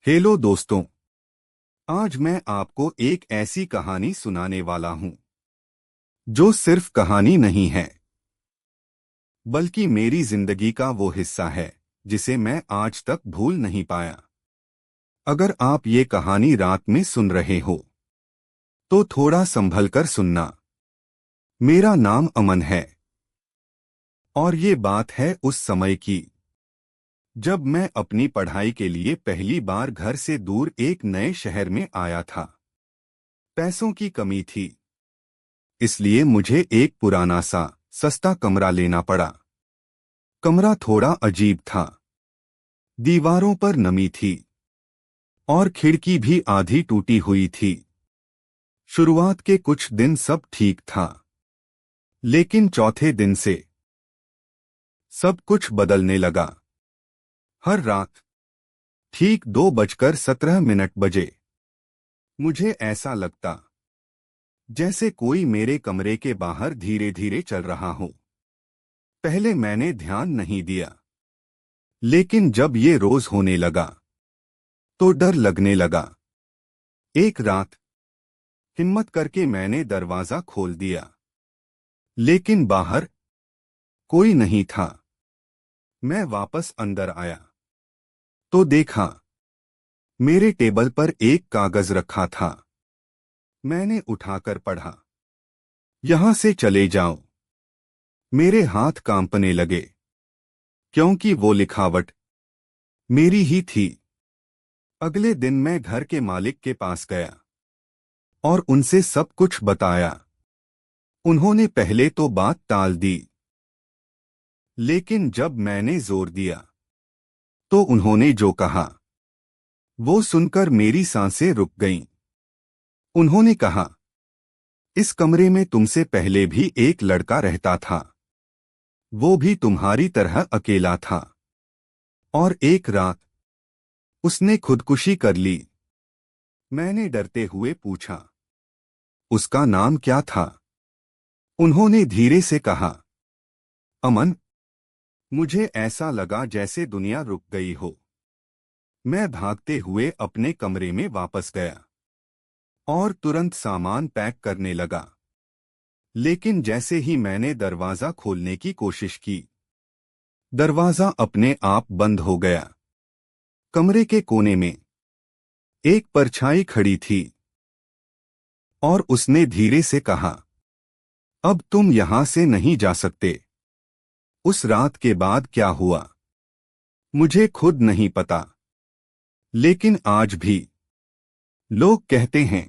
Hello दोस्तों। आज मैं आपको एक ऐसी कहानी सुनाने वाला हूं जो सिर्फ कहानी नहीं है, बल्कि मेरी जिंदगी का वो हिस्सा है जिसे मैं आज तक भूल नहीं पाया। अगर आप ये कहानी रात में सुन रहे हो तो थोड़ा संभल कर सुनना। मेरा नाम अमन है और ये बात है उस समय की जब मैं अपनी पढ़ाई के लिए पहली बार घर से दूर एक नए शहर में आया था। पैसों की कमी थी, इसलिए मुझे एक पुराना सा सस्ता कमरा लेना पड़ा। कमरा थोड़ा अजीब था, दीवारों पर नमी थी और खिड़की भी आधी टूटी हुई थी। शुरुआत के कुछ दिन सब ठीक था, लेकिन चौथे दिन से सब कुछ बदलने लगा। हर रात ठीक 2:17 बजे मुझे ऐसा लगता जैसे कोई मेरे कमरे के बाहर धीरे धीरे चल रहा हो। पहले मैंने ध्यान नहीं दिया, लेकिन जब ये रोज होने लगा तो डर लगने लगा। एक रात हिम्मत करके मैंने दरवाजा खोल दिया, लेकिन बाहर कोई नहीं था। मैं वापस अंदर आया तो देखा मेरे टेबल पर एक कागज रखा था। मैंने उठाकर पढ़ा, यहां से चले जाओ। मेरे हाथ कांपने लगे, क्योंकि वो लिखावट मेरी ही थी। अगले दिन मैं घर के मालिक के पास गया और उनसे सब कुछ बताया। उन्होंने पहले तो बात टाल दी, लेकिन जब मैंने जोर दिया तो उन्होंने जो कहा वो सुनकर मेरी सांसें रुक गईं। उन्होंने कहा, इस कमरे में तुमसे पहले भी एक लड़का रहता था, वो भी तुम्हारी तरह अकेला था, और एक रात उसने खुदकुशी कर ली। मैंने डरते हुए पूछा, उसका नाम क्या था? उन्होंने धीरे से कहा, अमन। मुझे ऐसा लगा जैसे दुनिया रुक गई हो। मैं भागते हुए अपने कमरे में वापस गया और तुरंत सामान पैक करने लगा। लेकिन जैसे ही मैंने दरवाजा खोलने की कोशिश की, दरवाजा अपने आप बंद हो गया। कमरे के कोने में एक परछाई खड़ी थी और उसने धीरे से कहा, अब तुम यहां से नहीं जा सकते। उस रात के बाद क्या हुआ मुझे खुद नहीं पता, लेकिन आज भी लोग कहते हैं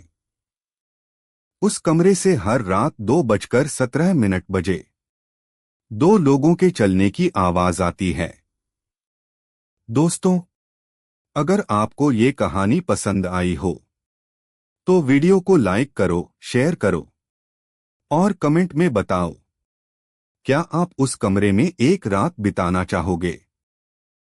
उस कमरे से हर रात 2:17 बजे दो लोगों के चलने की आवाज आती है। दोस्तों, अगर आपको ये कहानी पसंद आई हो तो वीडियो को लाइक करो, शेयर करो और कमेंट में बताओ, क्या आप उस कमरे में एक रात बिताना चाहोगे?